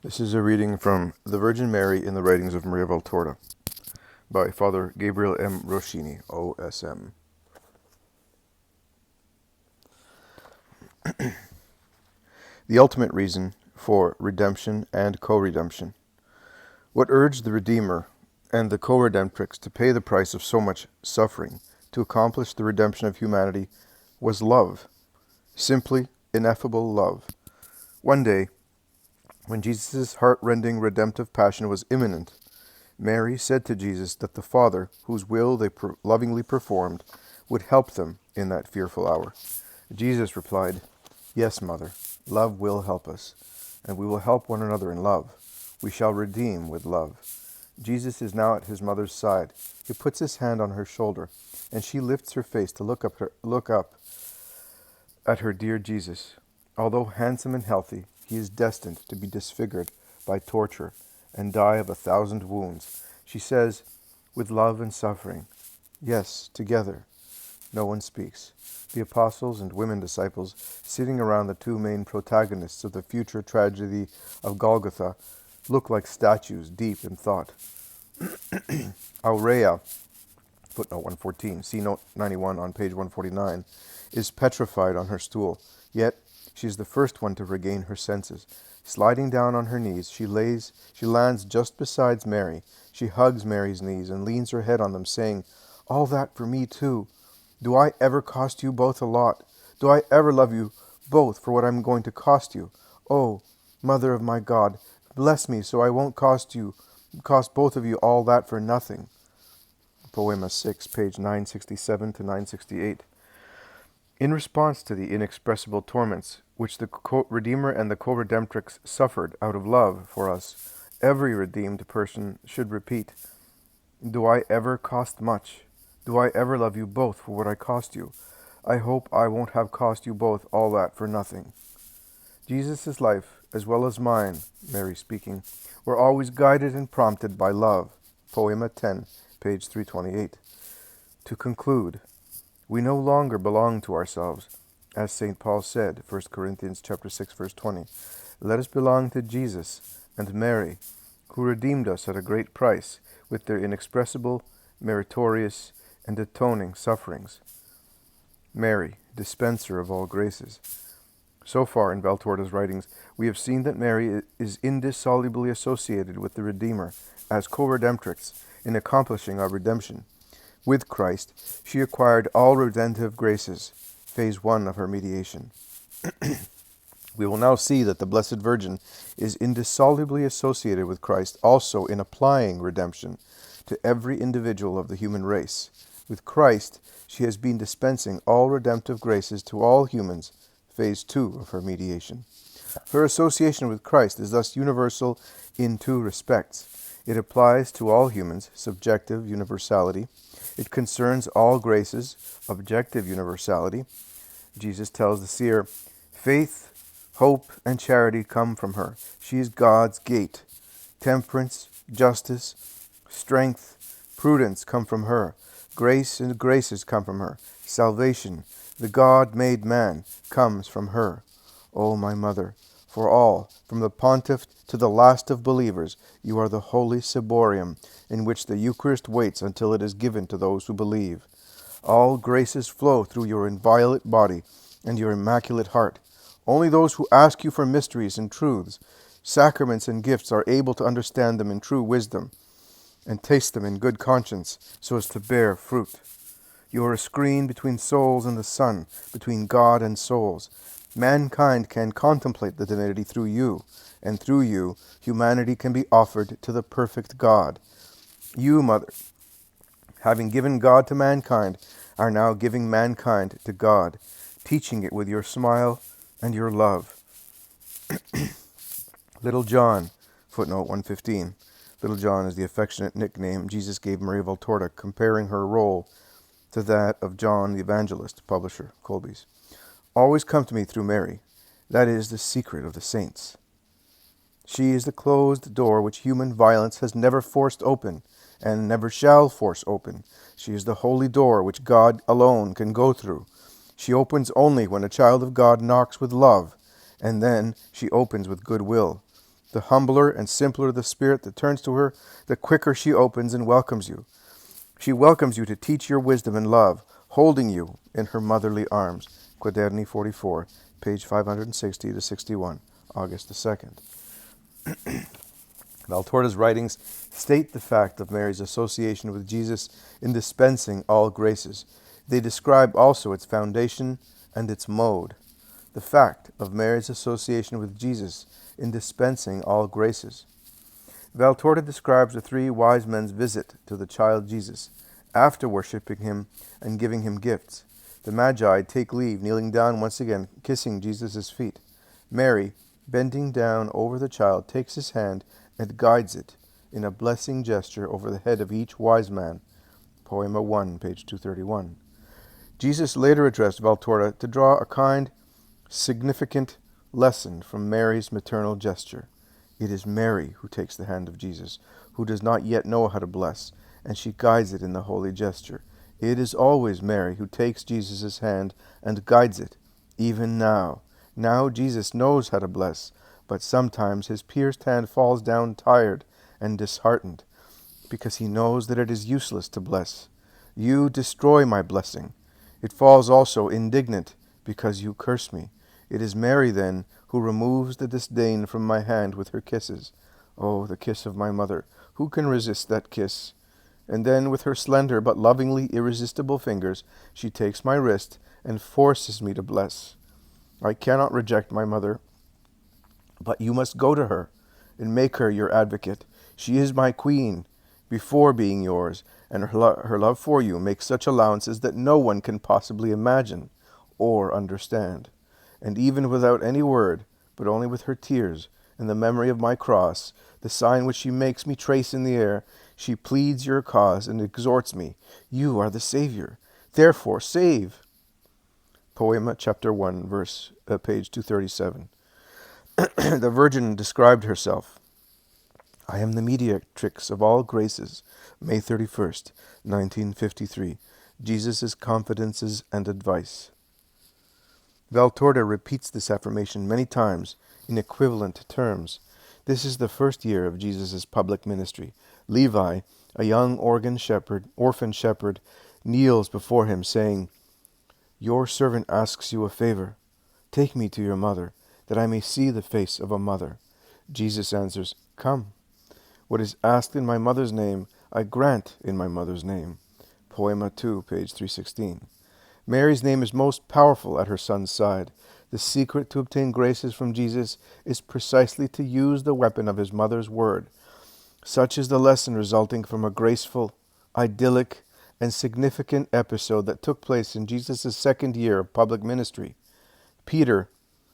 This is a reading from The Virgin Mary in the Writings of Maria Valtorta by Father Gabriel M. Roschini, OSM. The ultimate reason for redemption and co-redemption. What urged the Redeemer and the co-redemptrix to pay the price of so much suffering to accomplish the redemption of humanity was love, simply ineffable love. One day, when Jesus' heart-rending redemptive passion was imminent, Mary said to Jesus that the Father, whose will they lovingly performed, would help them in that fearful hour. Jesus replied, "Yes, Mother, love will help us, and we will help one another in love. We shall redeem with love." Jesus is now at his mother's side. He puts his hand on her shoulder, and she lifts her face to look up at her dear Jesus. Although handsome and healthy, he is destined to be disfigured by torture and die of 1,000 wounds. She says, with love and suffering, "Yes, together." No one speaks. The apostles and women disciples, sitting around the two main protagonists of the future tragedy of Golgotha, look like statues deep in thought. Aurea, footnote 114, see note 91 on page 149, is petrified on her stool, yet she is the first one to regain her senses. Sliding down on her knees, she lands just beside Mary. She hugs Mary's knees and leans her head on them, saying, "All that for me too. Do I ever cost you both a lot? Do I ever love you both for what I'm going to cost you? Oh, Mother of my God, bless me so I won't cost both of you all that for nothing." Poema 6, page 967 to 968. In response to the inexpressible torments which the Redeemer and the co-redemptrix suffered out of love for us, every redeemed person should repeat, "Do I ever cost much? Do I ever love you both for what I cost you? I hope I won't have cost you both all that for nothing." Jesus' life, as well as mine, Mary speaking, were always guided and prompted by love. Poema 10, page 328. To conclude, we no longer belong to ourselves, as St. Paul said, 1 Corinthians chapter 6, verse 20. Let us belong to Jesus and Mary, who redeemed us at a great price with their inexpressible, meritorious, and atoning sufferings. Mary, dispenser of all graces. So far in Valtorta's writings, we have seen that Mary is indissolubly associated with the Redeemer as co-redemptrix in accomplishing our redemption. With Christ, she acquired all redemptive graces, phase 1 of her mediation. We will now see that the Blessed Virgin is indissolubly associated with Christ also in applying redemption to every individual of the human race. With Christ, she has been dispensing all redemptive graces to all humans, phase 2 of her mediation. Her association with Christ is thus universal in two respects. It applies to all humans, subjective universality. It concerns all graces, objective universality. Jesus tells the seer, faith, hope, and charity come from her. She is God's gate. Temperance, justice, strength, prudence come from her. Grace and graces come from her. Salvation, the God-made man, comes from her. O my Mother, for all, from the pontiff to the last of believers, you are the holy ciborium in which the Eucharist waits until it is given to those who believe. All graces flow through your inviolate body and your immaculate heart. Only those who ask you for mysteries and truths, sacraments and gifts are able to understand them in true wisdom and taste them in good conscience so as to bear fruit. You are a screen between souls and the sun, between God and souls. Mankind can contemplate the divinity through you, and through you, humanity can be offered to the perfect God. You, Mother, having given God to mankind, are now giving mankind to God, teaching it with your smile and your love. Little John, footnote 115. Little John is the affectionate nickname Jesus gave Maria Valtorta, comparing her role to that of John the Evangelist, publisher, Colby's. Always come to me through Mary. That is the secret of the saints. She is the closed door which human violence has never forced open and never shall force open. She is the holy door which God alone can go through. She opens only when a child of God knocks with love, and then she opens with good will. The humbler and simpler the spirit that turns to her, the quicker she opens and welcomes you. She welcomes you to teach your wisdom and love, holding you in her motherly arms. Quaderni 44, page 560 to 61, August the 2nd. Valtorta's writings state the fact of Mary's association with Jesus in dispensing all graces. They describe also its foundation and its mode. The fact of Mary's association with Jesus in dispensing all graces. Valtorta describes the three wise men's visit to the child Jesus, after worshipping him and giving him gifts. The Magi take leave, kneeling down once again, kissing Jesus' feet. Mary, bending down over the child, takes his hand and guides it in a blessing gesture over the head of each wise man. Poema 1, page 231. Jesus later addressed Valtorta to draw a kind, significant lesson from Mary's maternal gesture. It is Mary who takes the hand of Jesus, who does not yet know how to bless, and she guides it in the holy gesture. It is always Mary who takes Jesus' hand and guides it, even now. Now Jesus knows how to bless, but sometimes his pierced hand falls down tired and disheartened, because he knows that it is useless to bless. You destroy my blessing. It falls also indignant, because you curse me. It is Mary, then, who removes the disdain from my hand with her kisses. Oh, the kiss of my mother! Who can resist that kiss? And then, with her slender but lovingly irresistible fingers, she takes my wrist and forces me to bless. I cannot reject my mother, but you must go to her and make her your advocate. She is my queen, before being yours, and her love for you makes such allowances that no one can possibly imagine or understand. And even without any word, but only with her tears and the memory of my cross, the sign which she makes me trace in the air, she pleads your cause and exhorts me. You are the Savior. Therefore, save. Poema, chapter 1, page 237. The Virgin described herself. I am the mediatrix of all graces. May 31st, 1953. Jesus' confidences and advice. Valtorta repeats this affirmation many times in equivalent terms. This is the first year of Jesus' public ministry. Levi, a young orphan shepherd, kneels before him, saying, Your servant asks you a favor. Take me to your mother, that I may see the face of a mother. Jesus answers, Come. What is asked in my mother's name, I grant in my mother's name. Poema 2, page 316. Mary's name is most powerful at her son's side. The secret to obtain graces from Jesus is precisely to use the weapon of his mother's word. Such is the lesson resulting from a graceful, idyllic, and significant episode that took place in Jesus' second year of public ministry. Peter,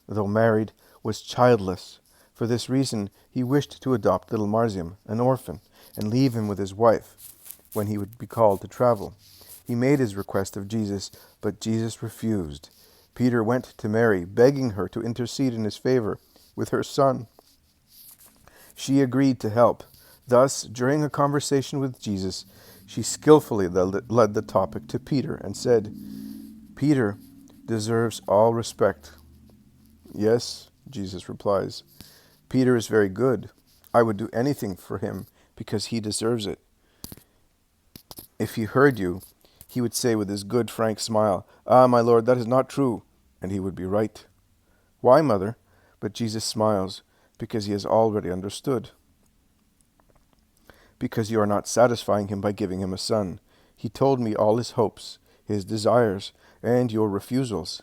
though married, was childless. For this reason, he wished to adopt little Marzium, an orphan, and leave him with his wife when he would be called to travel. He made his request of Jesus, but Jesus refused. Peter went to Mary, begging her to intercede in his favor with her son. She agreed to help. Thus, during a conversation with Jesus, she skillfully led the topic to Peter and said, Peter deserves all respect. Yes, Jesus replies. Peter is very good. I would do anything for him because he deserves it. If he heard you, he would say with his good, frank smile, Ah, my Lord, that is not true. And he would be right. Why, mother? But Jesus smiles, because he has already understood. Because you are not satisfying him by giving him a son. He told me all his hopes, his desires, and your refusals.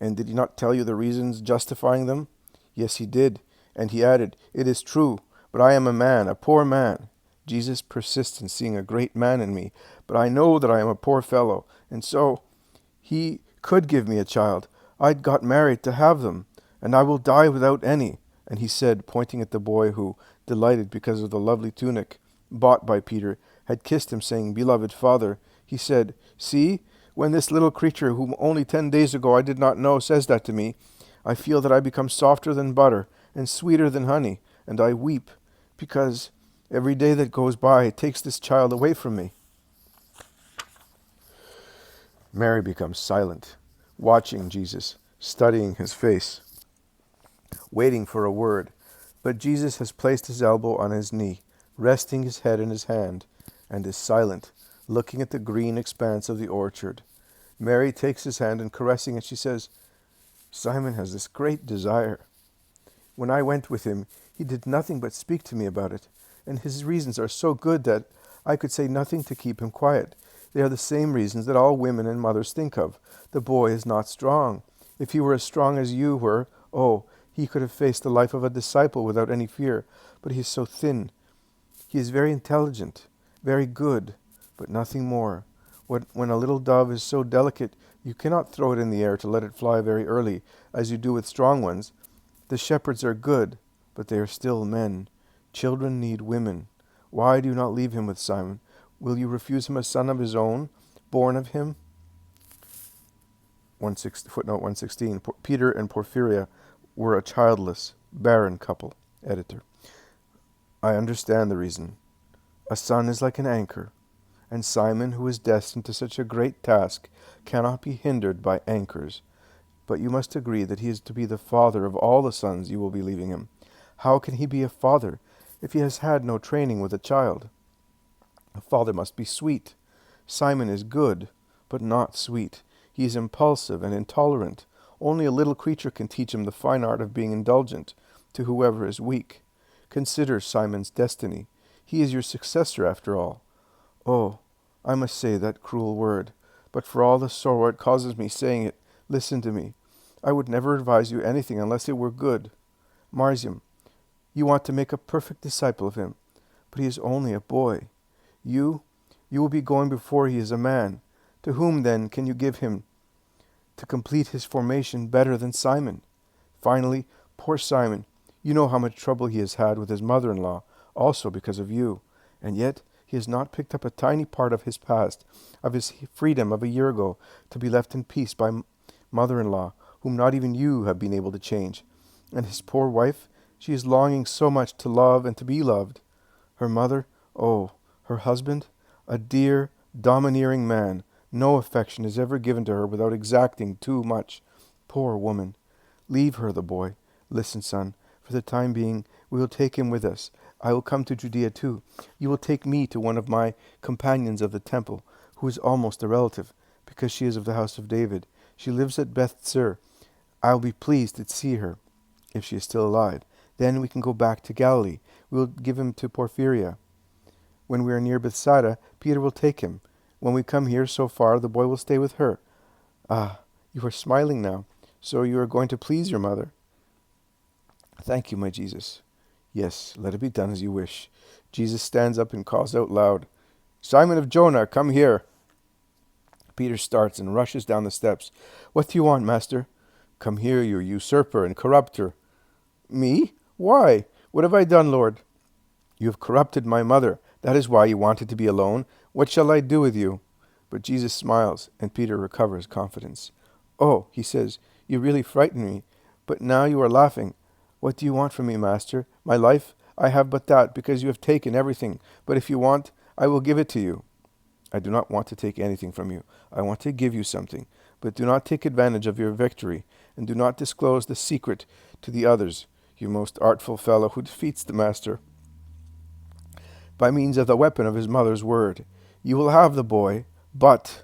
And did he not tell you the reasons justifying them? Yes, he did. And he added, It is true, but I am a man, a poor man. Jesus persists in seeing a great man in me, but I know that I am a poor fellow, and so he could give me a child. I'd got married to have them, and I will die without any. And he said, pointing at the boy who, delighted because of the lovely tunic bought by Peter, had kissed him, saying, Beloved father, he said, See, when this little creature, whom only 10 days ago I did not know, says that to me, I feel that I become softer than butter and sweeter than honey, and I weep, because every day that goes by takes this child away from me. Mary becomes silent, watching Jesus, studying his face, waiting for a word. But Jesus has placed his elbow on his knee, resting his head in his hand, and is silent, looking at the green expanse of the orchard. Mary takes his hand and caressing it, she says, Simon has this great desire. When I went with him, he did nothing but speak to me about it, and his reasons are so good that I could say nothing to keep him quiet. They are the same reasons that all women and mothers think of. The boy is not strong. If he were as strong as you were, oh, he could have faced the life of a disciple without any fear. But he is so thin. He is very intelligent, very good, but nothing more. When a little dove is so delicate, you cannot throw it in the air to let it fly very early, as you do with strong ones. The shepherds are good, but they are still men. Children need women. Why do you not leave him with Simon? Will you refuse him a son of his own, born of him? Footnote 116. Peter and Porphyria were a childless, barren couple. Editor. I understand the reason. A son is like an anchor, and Simon, who is destined to such a great task, cannot be hindered by anchors. But you must agree that he is to be the father of all the sons you will be leaving him. How can he be a father if he has had no training with a child? A father must be sweet. Simon is good, but not sweet. He is impulsive and intolerant. Only a little creature can teach him the fine art of being indulgent to whoever is weak. Consider Simon's destiny. He is your successor after all. Oh, I must say that cruel word, but for all the sorrow it causes me saying it, listen to me. I would never advise you anything unless it were good. Marzium, you want to make a perfect disciple of him, but he is only a boy. You will be going before he is a man. To whom, then, can you give him to complete his formation better than Simon? Finally, poor Simon, you know how much trouble he has had with his mother-in-law, also because of you, and yet he has not picked up a tiny part of his past, of his freedom of a year ago, to be left in peace by mother-in-law, whom not even you have been able to change. And his poor wife, she is longing so much to love and to be loved. Her mother, oh, her husband, a dear, domineering man. No affection is ever given to her without exacting too much. Poor woman. Leave her, the boy. Listen, son, for the time being, we will take him with us. I will come to Judea too. You will take me to one of my companions of the temple, who is almost a relative, because she is of the house of David. She lives at Beth-Sur. I will be pleased to see her, if she is still alive. Then we can go back to Galilee. We will give him to Porphyria. When we are near Bethsaida, Peter will take him. When we come here so far, the boy will stay with her. Ah, you are smiling now. So you are going to please your mother. Thank you, my Jesus. Yes, let it be done as you wish. Jesus stands up and calls out loud, Simon of Jonah, come here. Peter starts and rushes down the steps. What do you want, master? Come here, you usurper and corrupter. Me? Why? What have I done, Lord? You have corrupted my mother. That is why you wanted to be alone. What shall I do with you? But Jesus smiles, and Peter recovers confidence. Oh, he says, you really frighten me. But now you are laughing. What do you want from me, master? My life? I have but that, because you have taken everything. But if you want, I will give it to you. I do not want to take anything from you. I want to give you something. But do not take advantage of your victory, and do not disclose the secret to the others, you most artful fellow who defeats the master by means of the weapon of his mother's word. You will have the boy, but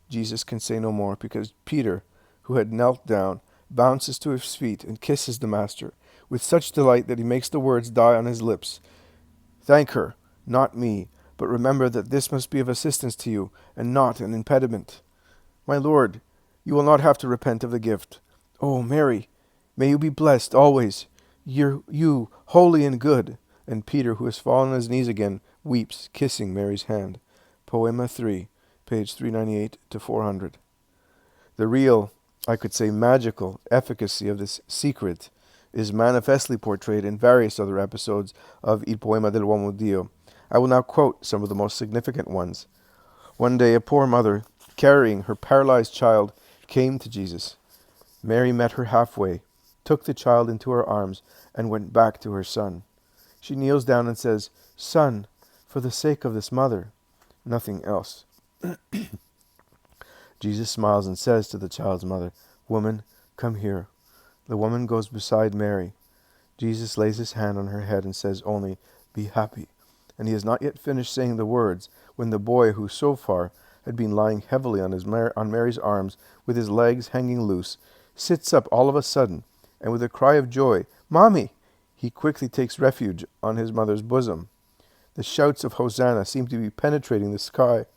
Jesus can say no more, because Peter, who had knelt down, bounces to his feet and kisses the master with such delight that he makes the words die on his lips. Thank her, not me, but remember that this must be of assistance to you, and not an impediment. My Lord, you will not have to repent of the gift. Oh, Mary, may you be blessed always. You, holy and good. And Peter, who has fallen on his knees again, weeps, kissing Mary's hand. Poema 3, page 398 to 400. The real, I could say magical, efficacy of this secret is manifestly portrayed in various other episodes of Il Poema dell'Uomo Dio. I will now quote some of the most significant ones. One day a poor mother, carrying her paralyzed child, came to Jesus. Mary met her halfway, took the child into her arms, and went back to her son. She kneels down and says, Son, for the sake of this mother. Nothing else. Jesus smiles and says to the child's mother, Woman, come here. The woman goes beside Mary. Jesus lays his hand on her head and says only, "Be happy." And he has not yet finished saying the words when the boy, who so far had been lying heavily on Mary's arms with his legs hanging loose, sits up all of a sudden, and with a cry of joy, "Mommy!" he quickly takes refuge on his mother's bosom. The shouts of Hosanna seem to be penetrating the sky,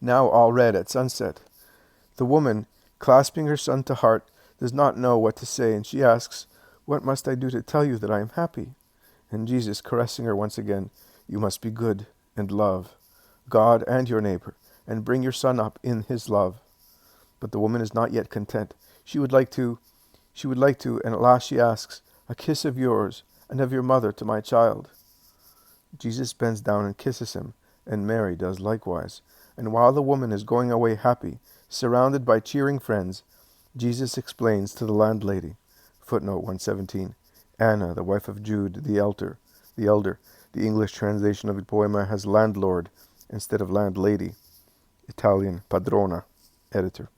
now all red at sunset. The woman, clasping her son to heart, does not know what to say, and she asks, "What must I do to tell you that I am happy?" And Jesus, caressing her once again, "You must be good and love God and your neighbor, and bring your son up in his love." But the woman is not yet content. She would like to, and at last she asks, "A kiss of yours and of your mother to my child." Jesus bends down and kisses him, and Mary does likewise. And while the woman is going away happy, surrounded by cheering friends, Jesus explains to the landlady, footnote 117, Anna, the wife of Jude, the elder. The English translation of the poema has landlord instead of landlady. Italian, padrona. Editor.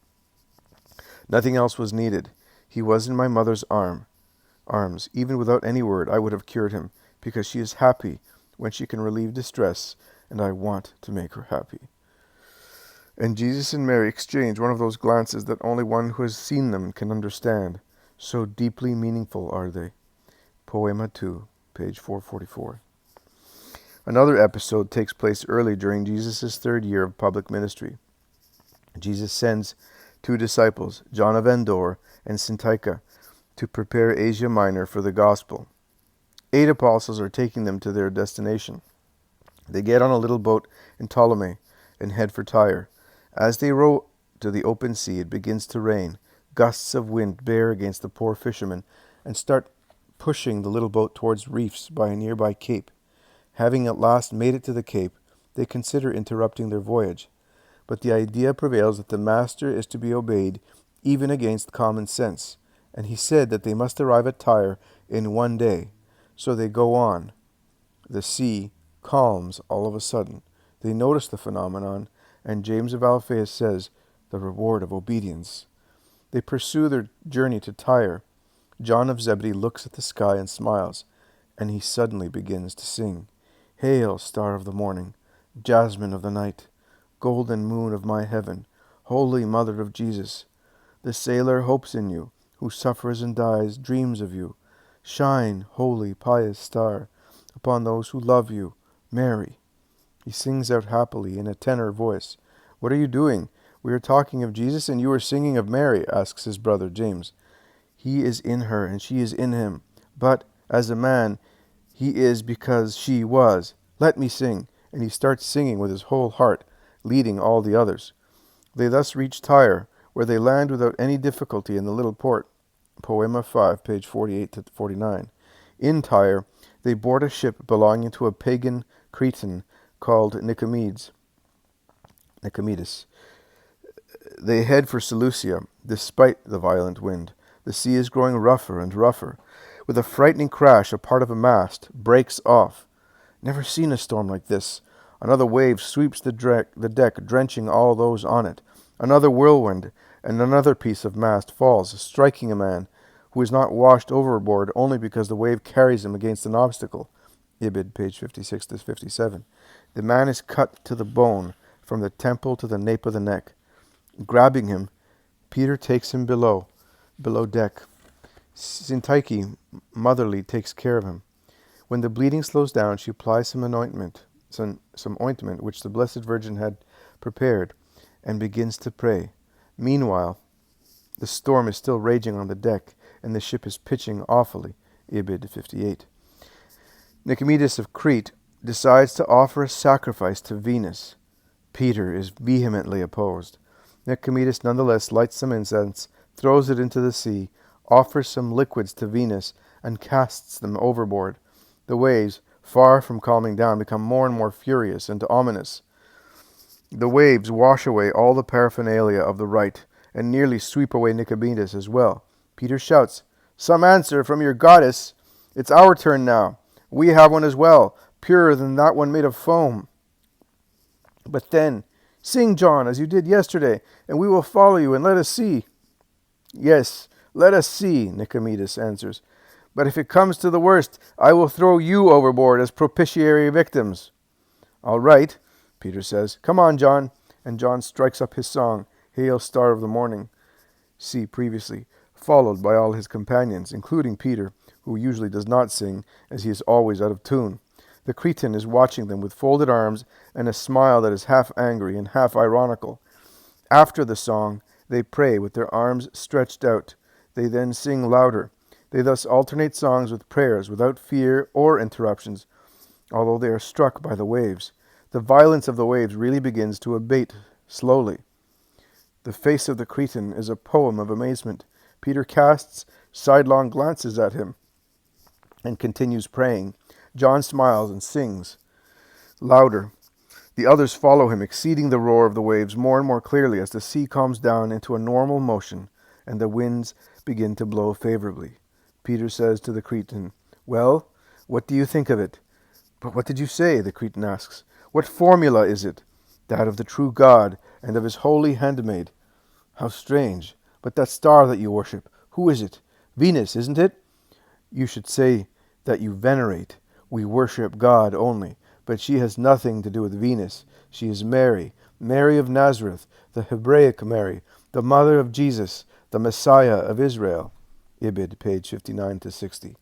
Nothing else was needed. He was in my mother's arms. Even without any word, I would have cured him, because she is happy when she can relieve distress, and I want to make her happy. And Jesus and Mary exchange one of those glances that only one who has seen them can understand. So deeply meaningful are they. Poema 2, page 444. Another episode takes place early during Jesus' third year of public ministry. Jesus sends 2 disciples, John of Endor and Syntyche, to prepare Asia Minor for the gospel. 8 apostles are taking them to their destination. They get on a little boat in Ptolemy and head for Tyre. As they row to the open sea, it begins to rain. Gusts of wind bear against the poor fishermen and start pushing the little boat towards reefs by a nearby cape. Having at last made it to the cape, they consider interrupting their voyage. But the idea prevails that the master is to be obeyed even against common sense, and he said that they must arrive at Tyre in 1 day. So they go on. The sea calms all of a sudden. They notice the phenomenon, and James of Alphaeus says, "The reward of obedience." They pursue their journey to Tyre. John of Zebedee looks at the sky and smiles, and he suddenly begins to sing, "Hail, star of the morning, jasmine of the night, golden moon of my heaven, holy mother of Jesus. The sailor hopes in you, who suffers and dies, dreams of you. Shine, holy, pious star, upon those who love you, Mary." He sings out happily in a tenor voice. "What are you doing? We are talking of Jesus, and you are singing of Mary," asks his brother James. "He is in her, and she is in him. But, as a man, he is because she was. Let me sing." And he starts singing with his whole heart, leading all the others. They thus reach Tyre, where they land without any difficulty in the little port. Poema 5, page 48 to 49. In Tyre, they board a ship belonging to a pagan Cretan called Nicomedes. They head for Seleucia, despite the violent wind. The sea is growing rougher and rougher. With a frightening crash, a part of a mast breaks off. Never seen a storm like this. Another wave sweeps the deck, drenching all those on it. Another whirlwind, and another piece of mast falls, striking a man, who is not washed overboard only because the wave carries him against an obstacle. Ibid, page 56 to 57. The man is cut to the bone, from the temple to the nape of the neck. Grabbing him, Peter takes him below deck. Syntyche motherly takes care of him. When the bleeding slows down, she applies some ointment which the Blessed Virgin had prepared, and begins to pray. Meanwhile, the storm is still raging on the deck, and the ship is pitching awfully. Ibid 58. Nicomedes of Crete decides to offer a sacrifice to Venus. Peter is vehemently opposed. Nicomedes nonetheless lights some incense, throws it into the sea, offers some liquids to Venus, and casts them overboard. The waves, far from calming down, become more and more furious and ominous. The waves wash away all the paraphernalia of the rite, and nearly sweep away Nicomedes as well. Peter shouts, "Some answer from your goddess! It's our turn now. We have one as well, purer than that one made of foam." But then, "Sing, John, as you did yesterday, and we will follow you, and let us see." "Yes, let us see," Nicomedes answers. But if it comes to the worst, I will throw you overboard as propitiatory victims. All right, Peter says. Come on, John. And John strikes up his song, Hail, Star of the Morning. See previously, followed by all his companions, including Peter, who usually does not sing, as he is always out of tune. The Cretan is watching them with folded arms and a smile that is half angry and half ironical. After the song, they pray with their arms stretched out. They then sing louder. They thus alternate songs with prayers without fear or interruptions, although they are struck by the waves. The violence of the waves really begins to abate slowly. The face of the Cretan is a poem of amazement. Peter casts sidelong glances at him and continues praying. John smiles and sings louder. The others follow him, exceeding the roar of the waves more and more clearly as the sea calms down into a normal motion and the winds begin to blow favorably. Peter says to the Cretan, Well, what do you think of it? But what did you say? The Cretan asks. What formula is it? That of the true God and of his holy handmaid. How strange. But that star that you worship, who is it? Venus, isn't it? You should say that you venerate. We worship God only. But she has nothing to do with Venus. She is Mary, Mary of Nazareth, the Hebraic Mary, the mother of Jesus, the Messiah of Israel. Ibid, page 59 to 60.